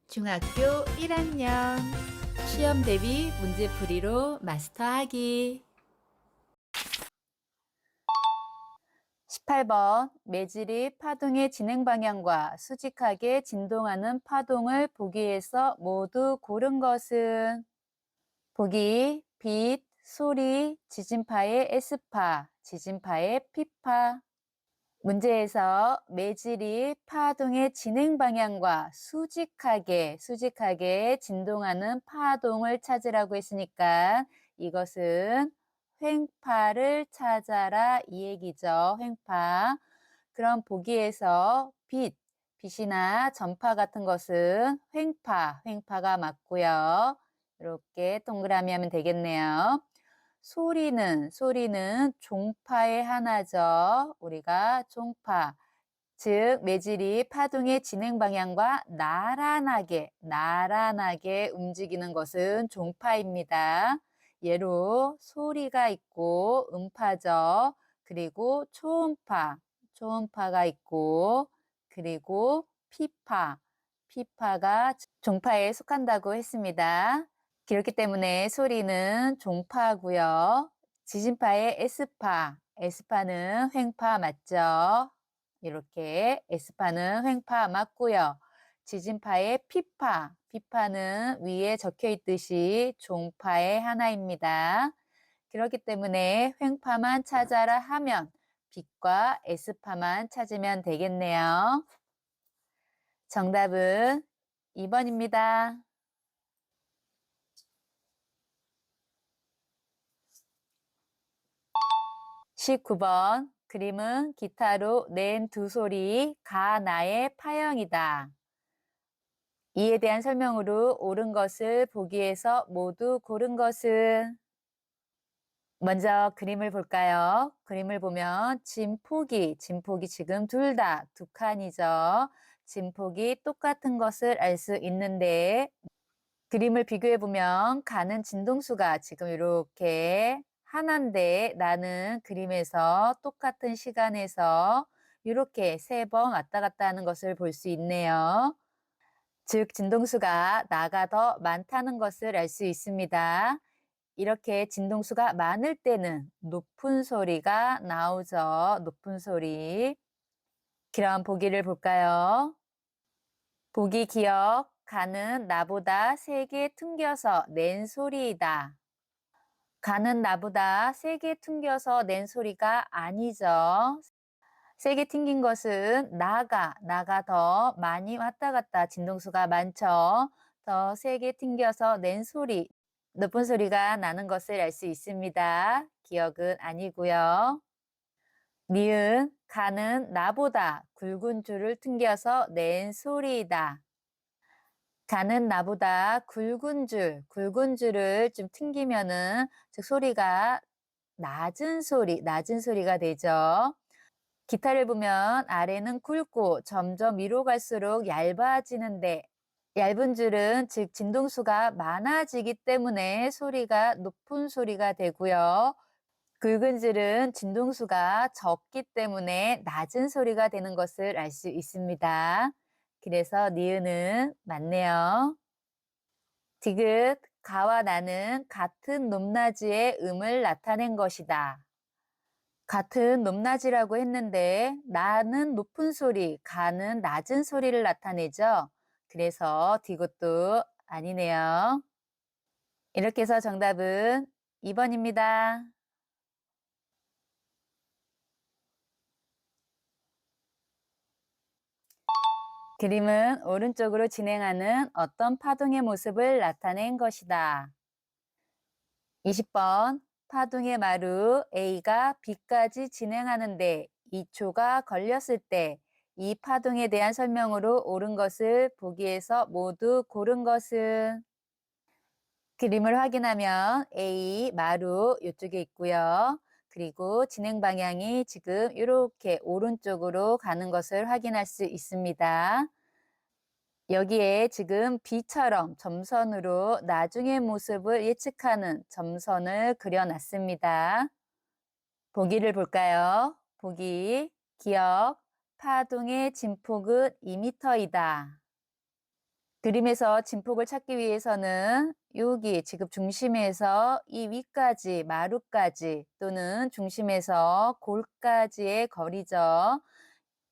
중학교 1학년 시험 대비 문제풀이로 마스터하기. 18번 매질이 파동의 진행 방향과 수직하게 진동하는 파동을 보기에서 모두 고른 것은? 보기 빛, 소리, 지진파의 S파, 지진파의 P파. 문제에서 매질이 파동의 진행 방향과 수직하게 진동하는 파동을 찾으라고 했으니까 이것은 횡파를 찾아라 이 얘기죠. 횡파. 그럼 보기에서 빛이나 전파 같은 것은 횡파가 맞고요. 이렇게 동그라미 하면 되겠네요. 소리는 종파의 하나죠. 우리가 종파, 즉 매질이 파동의 진행 방향과 나란하게 움직이는 것은 종파입니다. 예로 소리가 있고 음파죠. 그리고 초음파가 있고, 그리고 피파가 종파에 속한다고 했습니다. 그렇기 때문에 소리는 종파고요. 지진파의 S파는 횡파 맞죠? 이렇게 S파는 횡파 맞고요. 지진파의 P파는 위에 적혀 있듯이 종파의 하나입니다. 그렇기 때문에 횡파만 찾아라 하면 빛과 S파만 찾으면 되겠네요. 정답은 2번입니다. 19번 그림은 기타로 낸 두 소리 가나의 파형이다. 이에 대한 설명으로 옳은 것을 보기에서 모두 고른 것은? 먼저 그림을 볼까요? 그림을 보면 진폭이 지금 둘 다 두 칸이죠. 진폭이 똑같은 것을 알 수 있는데 그림을 비교해 보면 가는 진동수가 지금 이렇게 하나인데 나는 그림에서 똑같은 시간에서 이렇게 3번 왔다 갔다 하는 것을 볼 수 있네요. 즉 진동수가 나가 더 많다는 것을 알 수 있습니다. 이렇게 진동수가 많을 때는 높은 소리가 나오죠. 높은 소리. 그럼 보기를 볼까요? 보기 기억, 가는 나보다 세게 튕겨서 낸 소리이다. 가는 나보다 세게 튕겨서 낸 소리가 아니죠. 세게 튕긴 것은 나가 더 많이 왔다 갔다 진동수가 많죠. 더 세게 튕겨서 낸 소리, 높은 소리가 나는 것을 알 수 있습니다. 기억은 아니고요. 니은, 가는 나보다 굵은 줄을 튕겨서 낸 소리이다. 가는 나보다 굵은 줄을 좀 튕기면은 즉 소리가 낮은 소리가 되죠. 기타를 보면 아래는 굵고 점점 위로 갈수록 얇아지는데 얇은 줄은 즉 진동수가 많아지기 때문에 소리가 높은 소리가 되고요. 굵은 줄은 진동수가 적기 때문에 낮은 소리가 되는 것을 알 수 있습니다. 그래서 니은은 맞네요. 디귿, 가와 나는 같은 높낮이의 음을 나타낸 것이다. 같은 높낮이라고 했는데 나는 높은 소리, 가는 낮은 소리를 나타내죠. 그래서 디귿도 아니네요. 이렇게 해서 정답은 2번입니다. 그림은 오른쪽으로 진행하는 어떤 파동의 모습을 나타낸 것이다. 20번 파동의 마루 A가 B까지 진행하는데 2초가 걸렸을 때 이 파동에 대한 설명으로 옳은 것을 보기에서 모두 고른 것은? 그림을 확인하면 A 마루 이쪽에 있고요. 그리고 진행 방향이 지금 이렇게 오른쪽으로 가는 것을 확인할 수 있습니다. 여기에 지금 B처럼 점선으로 나중의 모습을 예측하는 점선을 그려놨습니다. 보기를 볼까요? 보기, 기억, 파동의 진폭은 2m이다. 그림에서 진폭을 찾기 위해서는 여기 지금 중심에서 이 위까지 마루까지 또는 중심에서 골까지의 거리죠.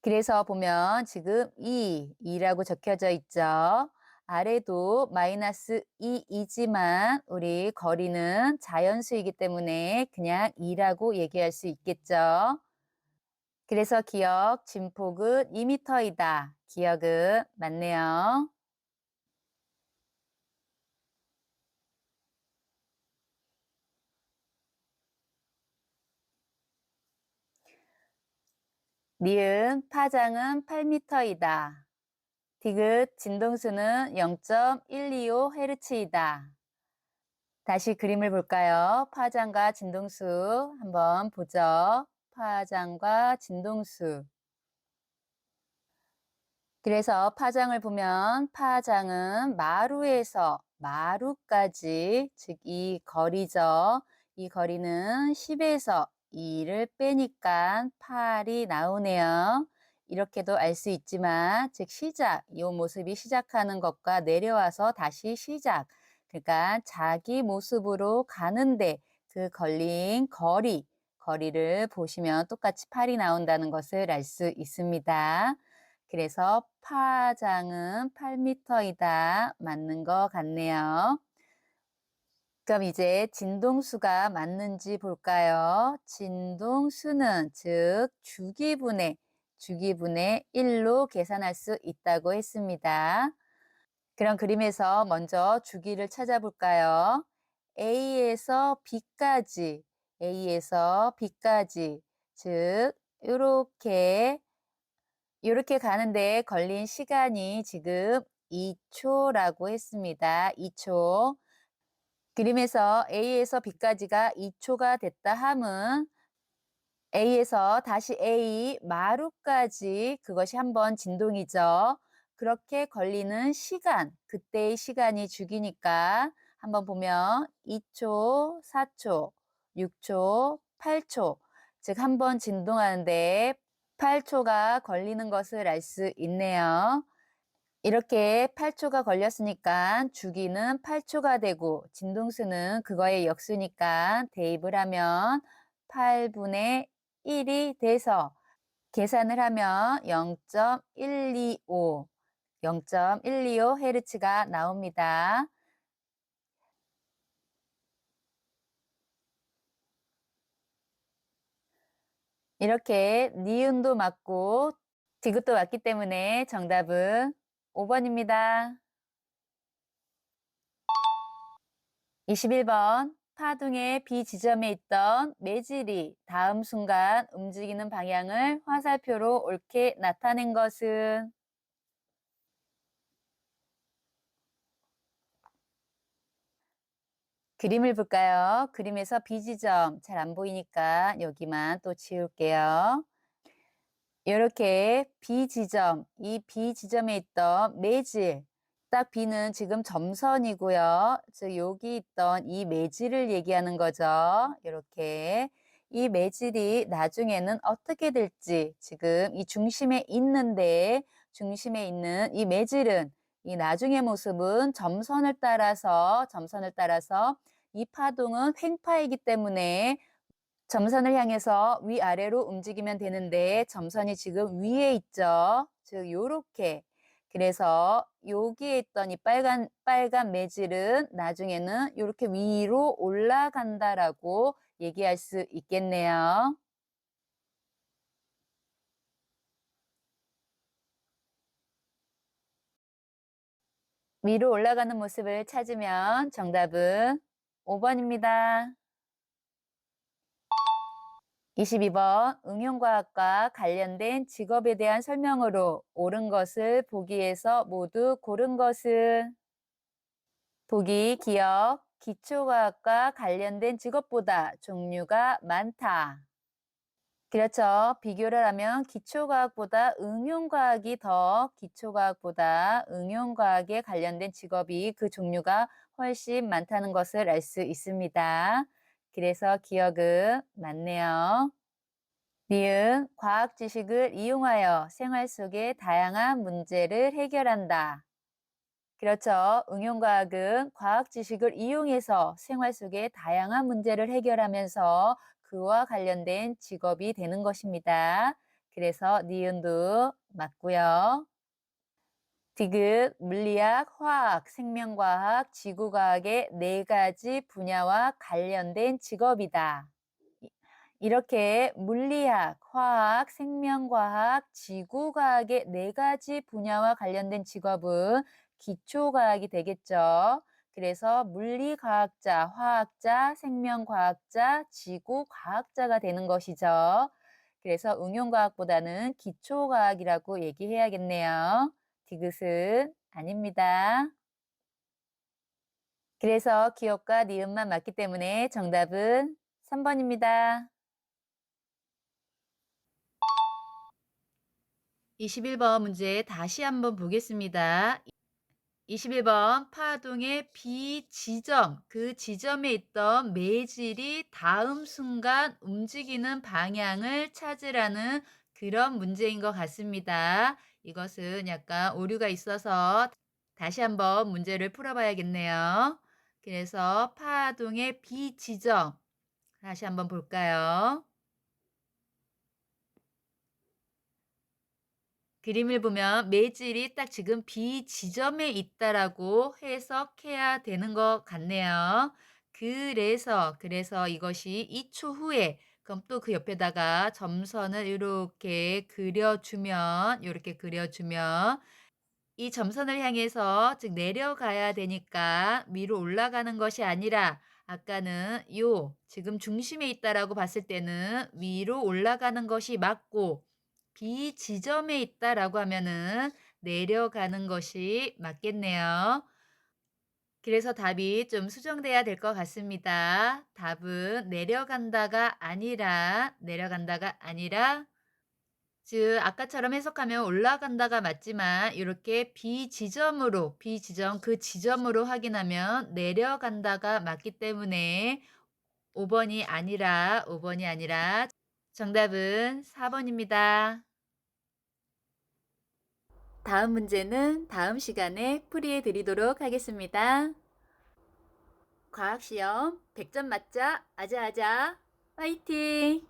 그래서 보면 지금 2라고 적혀져 있죠. 아래도 마이너스 2이지만 우리 거리는 자연수이기 때문에 그냥 2라고 얘기할 수 있겠죠. 그래서 기억, 진폭은 2m이다. 기억은 맞네요. 니은 파장은 8m이다. 디귿 진동수는 0.125Hz이다. 다시 그림을 볼까요? 파장과 진동수 한번 보죠. 파장과 진동수. 그래서 파장을 보면 파장은 마루에서 마루까지, 즉 이 거리죠. 이 거리는 10에서 2를 빼니까 8이 나오네요. 이렇게도 알 수 있지만, 즉 시작, 이 모습이 시작하는 것과 내려와서 다시 시작. 그러니까 자기 모습으로 가는데 그 걸린 거리를 보시면 똑같이 8이 나온다는 것을 알 수 있습니다. 그래서 파장은 8m이다. 맞는 것 같네요. 그럼 이제 진동수가 맞는지 볼까요? 진동수는 즉 주기분의 1로 계산할 수 있다고 했습니다. 그럼 그림에서 먼저 주기를 찾아볼까요? A에서 B까지, 즉 이렇게 가는데 걸린 시간이 지금 2초라고 했습니다. 2초. 그림에서 A에서 B까지가 2초가 됐다 함은 A에서 다시 A 마루까지 그것이 한번 진동이죠. 그렇게 걸리는 시간, 그때의 시간이 주기니까 한번 보면 2초, 4초, 6초, 8초. 즉 한번 진동하는데 8초가 걸리는 것을 알 수 있네요. 이렇게 8초가 걸렸으니까 주기는 8초가 되고 진동수는 그거의 역수니까 대입을 하면 8분의 1이 돼서 계산을 하면 0.125Hz가 나옵니다. 이렇게 니은도 맞고 디귿도 맞기 때문에 정답은 5번입니다. 21번 파동의 B지점에 있던 매질이 다음 순간 움직이는 방향을 화살표로 옳게 나타낸 것은 그림을 볼까요? 그림에서 B지점 잘 안 보이니까 여기만 또 지울게요. 이렇게 B지점, 이 B지점에 있던 매질, 딱 B는 지금 점선이고요. 즉 여기 있던 이 매질을 얘기하는 거죠. 이렇게 이 매질이 나중에는 어떻게 될지 지금 이 중심에 있는데 중심에 있는 이 매질은 이 나중의 모습은 점선을 따라서 이 파동은 횡파이기 때문에 점선을 향해서 위아래로 움직이면 되는데 점선이 지금 위에 있죠. 즉 요렇게. 그래서 여기에 있던 이 빨간 매질은 나중에는 이렇게 위로 올라간다라고 얘기할 수 있겠네요. 위로 올라가는 모습을 찾으면 정답은 5번입니다. 22번 응용과학과 관련된 직업에 대한 설명으로 옳은 것을 보기에서 모두 고른 것은 보기 기억, 기초과학과 관련된 직업보다 종류가 많다. 그렇죠. 비교를 하면 기초과학보다 응용과학에 관련된 직업이 그 종류가 훨씬 많다는 것을 알 수 있습니다. 그래서 기억은 맞네요. 니은 과학 지식을 이용하여 생활 속의 다양한 문제를 해결한다. 그렇죠. 응용과학은 과학 지식을 이용해서 생활 속의 다양한 문제를 해결하면서 그와 관련된 직업이 되는 것입니다. 그래서 니은도 맞고요. 디귿, 물리학, 화학, 생명과학, 지구과학의 네 가지 분야와 관련된 직업이다. 이- 이렇게 물리학, 화학, 생명과학, 지구과학의 네 가지 분야와 관련된 직업은 기초과학이 되겠죠. 그래서 물리과학자, 화학자, 생명과학자, 지구과학자가 되는 것이죠. 그래서 응용과학보다는 기초과학이라고 얘기해야겠네요. 디귿은 아닙니다. 그래서 기억과 니은만 맞기 때문에 정답은 3번입니다. 21번 문제 다시 한번 보겠습니다. 21번 파동의 B 지점, 그 지점에 있던 매질이 다음 순간 움직이는 방향을 찾으라는 그런 문제인 것 같습니다. 이것은 약간 오류가 있어서 다시 한번 문제를 풀어봐야겠네요. 그래서 파동의 B 지점, 다시 한번 볼까요? 그림을 보면 매질이 딱 지금 B 지점에 있다라고 해석해야 되는 것 같네요. 그래서 이것이 2초 후에 그럼 또 그 옆에다가 점선을 이렇게 그려주면 이렇게 그려주면 이 점선을 향해서 즉 내려가야 되니까 위로 올라가는 것이 아니라 아까는 요 지금 중심에 있다라고 봤을 때는 위로 올라가는 것이 맞고 비지점에 있다라고 하면은 내려가는 것이 맞겠네요. 그래서 답이 좀 수정돼야 될 것 같습니다. 답은 내려간다가 아니라 즉 아까처럼 해석하면 올라간다가 맞지만 이렇게 비지점 그 지점으로 확인하면 내려간다가 맞기 때문에 5번이 아니라 정답은 4번입니다. 다음 문제는 다음 시간에 풀이해 드리도록 하겠습니다. 과학시험 100점 맞자 아자아자 화이팅!